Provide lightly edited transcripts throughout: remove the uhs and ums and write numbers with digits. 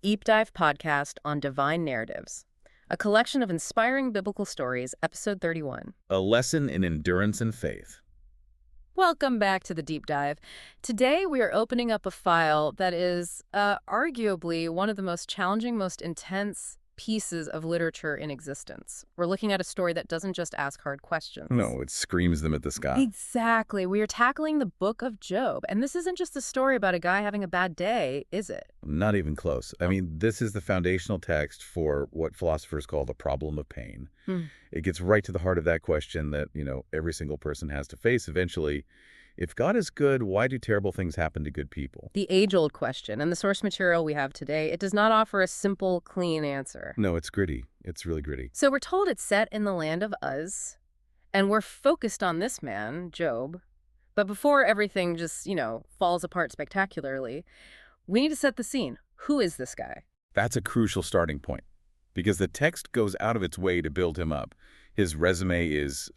deep dive podcast on divine narratives, a collection of inspiring biblical stories, episode 31. A lesson in endurance and faith. Welcome back to the deep dive. Today we are opening up a file that is arguably one of the most challenging, most intense pieces of literature in existence. We're looking at a story that doesn't just ask hard questions. No, it screams them at the sky. Exactly. We are tackling the book of Job. And this isn't just a story about a guy having a bad day, is it? Not even close. I mean, this is the foundational text for what philosophers call the problem of pain. It gets right to the heart of that question that, every single person has to face eventually. If God is good, why do terrible things happen to good people? The age-old question, and the source material we have today, it does not offer a simple, clean answer. No, it's gritty. It's really gritty. So we're told it's set in the land of Uz, and we're focused on this man, Job. But before everything just, falls apart spectacularly, we need to set the scene. Who is this guy? That's a crucial starting point, because the text goes out of its way to build him up. His resume is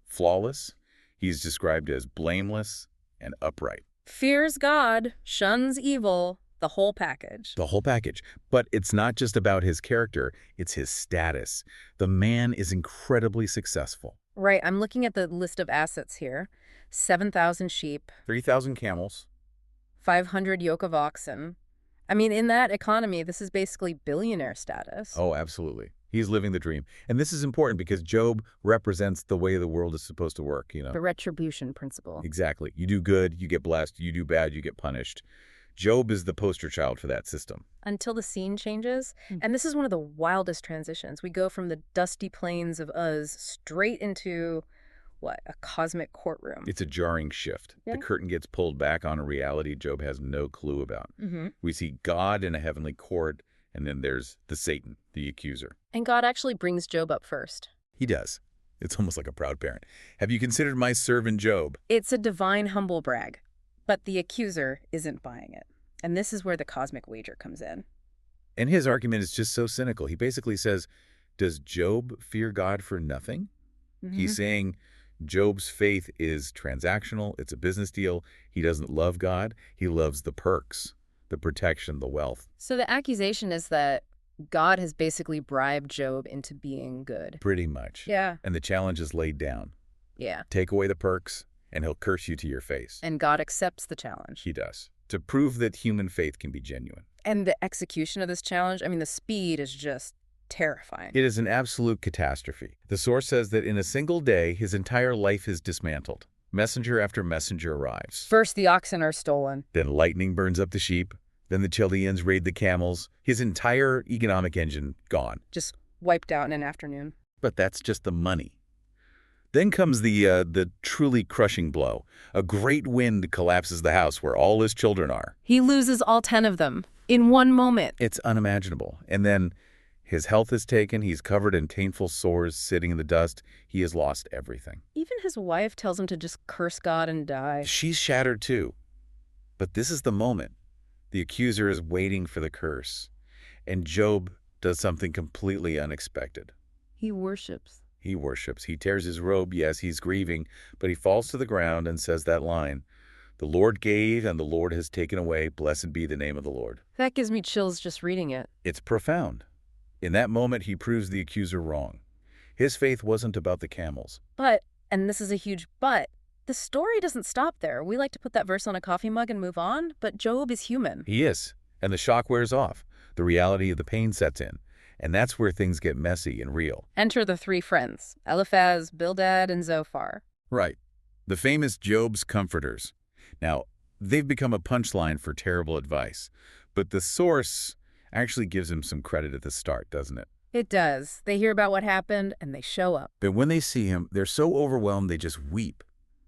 flawless. He's described as blameless and upright. Fears God, shuns evil, the whole package. The whole package. But it's not just about his character, it's his status. The man is incredibly successful. Right, I'm looking at the list of assets here. 7,000 sheep. 3,000 camels. 500 yoke of oxen. I mean, in that economy, this is basically billionaire status. Oh, absolutely. He's living the dream. And this is important because Job represents the way the world is supposed to work, The retribution principle. Exactly. You do good, you get blessed. You do bad, you get punished. Job is the poster child for that system. Until the scene changes. And this is one of the wildest transitions. We go from the dusty plains of Uz straight into, a cosmic courtroom. It's a jarring shift. Yeah. The curtain gets pulled back on a reality Job has no clue about. We see God in a heavenly court, and then there's the Satan, the accuser. And God actually brings Job up first. He does. It's almost like a proud parent. Have you considered my servant Job? It's a divine humble brag. But the accuser isn't buying it. And this is where the cosmic wager comes in. And his argument is just so cynical. He basically says, does Job fear God for nothing? He's saying Job's faith is transactional. It's a business deal. He doesn't love God. He loves the perks, the protection, the wealth. So the accusation is that God has basically bribed Job into being good. Pretty much. Yeah. And the challenge is laid down. Yeah. Take away the perks, and he'll curse you to your face. And God accepts the challenge. He does. To prove that human faith can be genuine. And the execution of this challenge, the speed is just terrifying. It is an absolute catastrophe. The source says that in a single day, his entire life is dismantled. Messenger after messenger arrives. First, the oxen are stolen. Then lightning burns up the sheep. Then the Chaldeans raid the camels. His entire economic engine gone. Just wiped out in an afternoon. But that's just the money. Then comes the truly crushing blow. A great wind collapses the house where all his children are. He loses all 10 of them in one moment. It's unimaginable. And then his health is taken. He's covered in painful sores, sitting in the dust. He has lost everything. Even his wife tells him to just curse God and die. She's shattered too. But this is the moment. The accuser is waiting for the curse. And Job does something completely unexpected. He worships. He worships. He tears his robe. Yes, he's grieving, but he falls to the ground and says that line, "The Lord gave and the Lord has taken away. Blessed be the name of the Lord." That gives me chills just reading it. It's profound. In that moment, he proves the accuser wrong. His faith wasn't about the camels. But, and this is a huge but, the story doesn't stop there. We like to put that verse on a coffee mug and move on, but Job is human. He is. And the shock wears off. The reality of the pain sets in. And that's where things get messy and real. Enter the three friends, Eliphaz, Bildad, and Zophar. Right. The famous Job's comforters. Now, they've become a punchline for terrible advice. But the source actually gives him some credit at the start, doesn't it? It does. They hear about what happened, and they show up. But when they see him, they're so overwhelmed they just weep.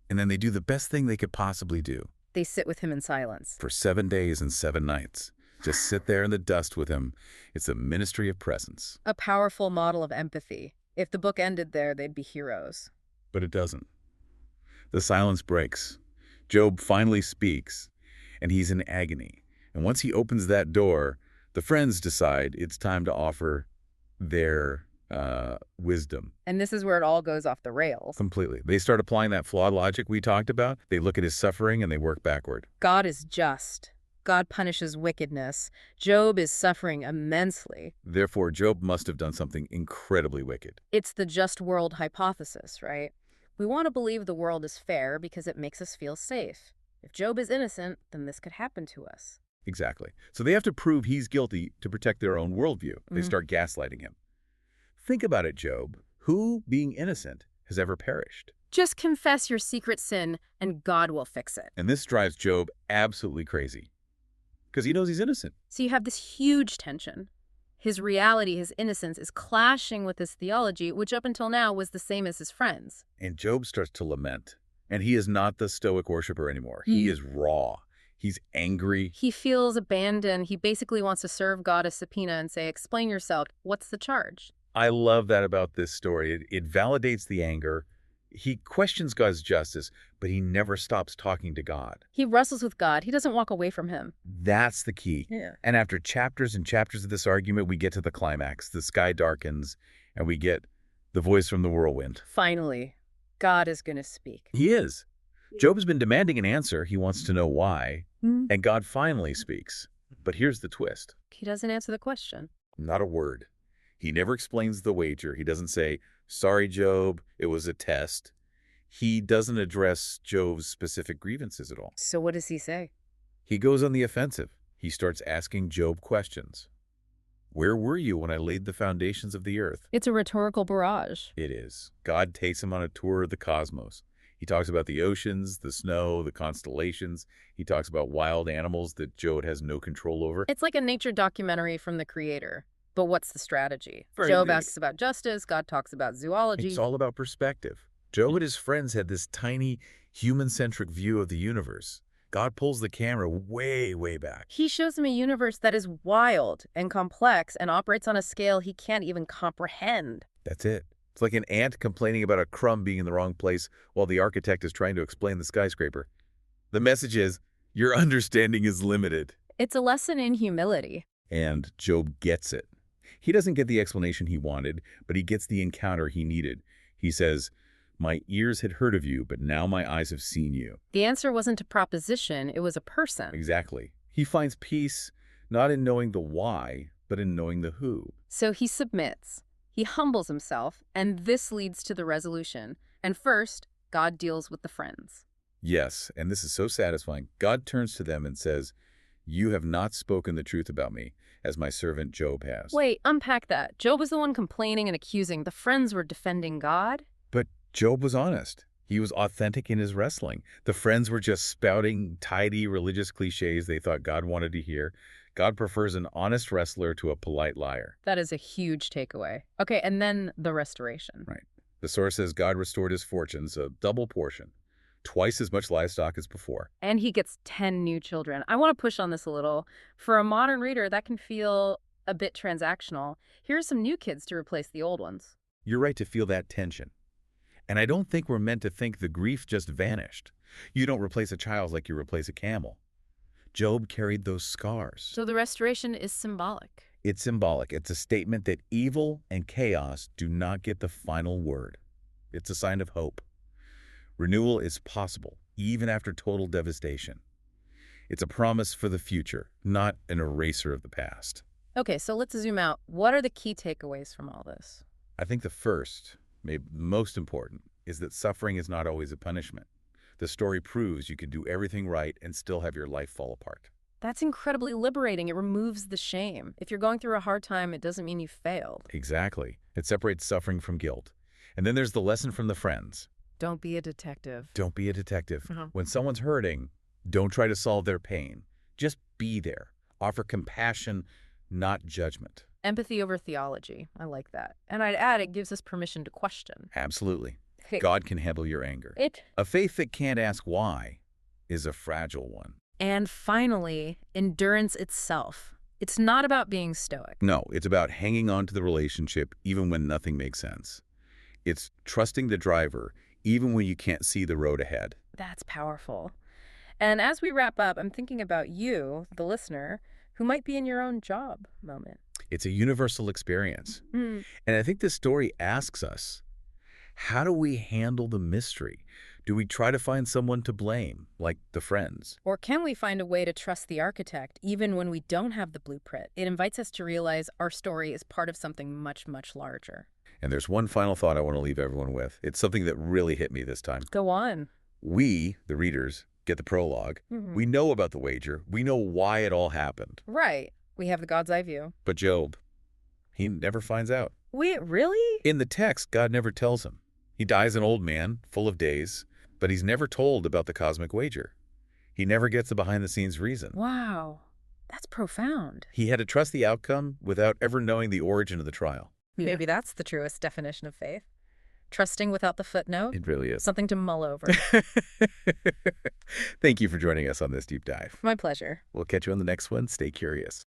And then they do the best thing they could possibly do. They sit with him in silence. For 7 days and 7 nights. Just sit there in the dust with him. It's a ministry of presence. A powerful model of empathy. If the book ended there, they'd be heroes. But it doesn't. The silence breaks. Job finally speaks, and he's in agony. And once he opens that door, the friends decide it's time to offer their wisdom. And this is where it all goes off the rails. Completely. They start applying that flawed logic we talked about. They look at his suffering and they work backward. God is just. God punishes wickedness. Job is suffering immensely. Therefore, Job must have done something incredibly wicked. It's the just world hypothesis, right? We want to believe the world is fair because it makes us feel safe. If Job is innocent, then this could happen to us. Exactly. So they have to prove he's guilty to protect their own worldview. They start gaslighting him. Think about it, Job. Who, being innocent, has ever perished? Just confess your secret sin, and God will fix it. And this drives Job absolutely crazy because he knows he's innocent. So you have this huge tension. His reality, his innocence, is clashing with his theology, which up until now was the same as his friends. And Job starts to lament. And he is not the stoic worshiper anymore. He is raw. He's angry. He feels abandoned. He basically wants to serve God a subpoena and say, explain yourself. What's the charge? I love that about this story. It validates the anger. He questions God's justice, but he never stops talking to God. He wrestles with God. He doesn't walk away from him. That's the key. Yeah. And after chapters and chapters of this argument, we get to the climax. The sky darkens, and we get the voice from the whirlwind. Finally, God is going to speak. He is. Job has been demanding an answer. He wants to know why. And God finally speaks. But here's the twist. He doesn't answer the question. Not a word. He never explains the wager. He doesn't say, sorry, Job, it was a test. He doesn't address Job's specific grievances at all. So what does he say? He goes on the offensive. He starts asking Job questions. Where were you when I laid the foundations of the earth? It's a rhetorical barrage. It is. God takes him on a tour of the cosmos. He talks about the oceans, the snow, the constellations. He talks about wild animals that Job has no control over. It's like a nature documentary from the creator. But what's the strategy? Right. Job asks about justice. God talks about zoology. It's all about perspective. Job and his friends had this tiny, human-centric view of the universe. God pulls the camera way, way back. He shows him a universe that is wild and complex and operates on a scale he can't even comprehend. That's it. It's like an ant complaining about a crumb being in the wrong place while the architect is trying to explain the skyscraper. The message is, your understanding is limited. It's a lesson in humility. And Job gets it. He doesn't get the explanation he wanted, but he gets the encounter he needed. He says, my ears had heard of you, but now my eyes have seen you. The answer wasn't a proposition, it was a person. Exactly. He finds peace not in knowing the why, but in knowing the who. So he submits. He humbles himself, and this leads to the resolution. And first, God deals with the friends. Yes, and this is so satisfying. God turns to them and says, you have not spoken the truth about me, as my servant Job has. Wait, unpack that. Job was the one complaining and accusing. The friends were defending God? But Job was honest. He was authentic in his wrestling. The friends were just spouting tidy religious cliches they thought God wanted to hear. God prefers an honest wrestler to a polite liar. That is a huge takeaway. Okay, and then the restoration. Right. The source says God restored his fortunes, a double portion, twice as much livestock as before. And he gets 10 new children. I want to push on this a little. For a modern reader, that can feel a bit transactional. Here are some new kids to replace the old ones. You're right to feel that tension. And I don't think we're meant to think the grief just vanished. You don't replace a child like you replace a camel. Job carried those scars. So the restoration is symbolic. It's symbolic. It's a statement that evil and chaos do not get the final word. It's a sign of hope. Renewal is possible, even after total devastation. It's a promise for the future, not an eraser of the past. Okay, so let's zoom out. What are the key takeaways from all this? I think the first, maybe most important, is that suffering is not always a punishment. The story proves you can do everything right and still have your life fall apart. That's incredibly liberating. It removes the shame. If you're going through a hard time, it doesn't mean you failed. Exactly. It separates suffering from guilt. And then there's the lesson from the friends. Don't be a detective. Don't be a detective. When someone's hurting, don't try to solve their pain. Just be there. Offer compassion, not judgment. Empathy over theology. I like that. And I'd add it gives us permission to question. Absolutely. God can handle your anger. A faith that can't ask why is a fragile one. And finally, endurance itself. It's not about being stoic. No, it's about hanging on to the relationship even when nothing makes sense. It's trusting the driver even when you can't see the road ahead. That's powerful. And as we wrap up, I'm thinking about you, the listener, who might be in your own job moment. It's a universal experience. And I think this story asks us, how do we handle the mystery? Do we try to find someone to blame, like the friends? Or can we find a way to trust the architect even when we don't have the blueprint? It invites us to realize our story is part of something much, much larger. And there's one final thought I want to leave everyone with. It's something that really hit me this time. Go on. We, the readers, get the prologue. We know about the wager. We know why it all happened. Right. We have the God's eye view. But Job, he never finds out. Really? In the text, God never tells him. He dies an old man, full of days, but he's never told about the cosmic wager. He never gets the behind-the-scenes reason. Wow. That's profound. He had to trust the outcome without ever knowing the origin of the trial. Maybe that's the truest definition of faith. Trusting without the footnote. It really is. Something to mull over. Thank you for joining us on this deep dive. My pleasure. We'll catch you on the next one. Stay curious.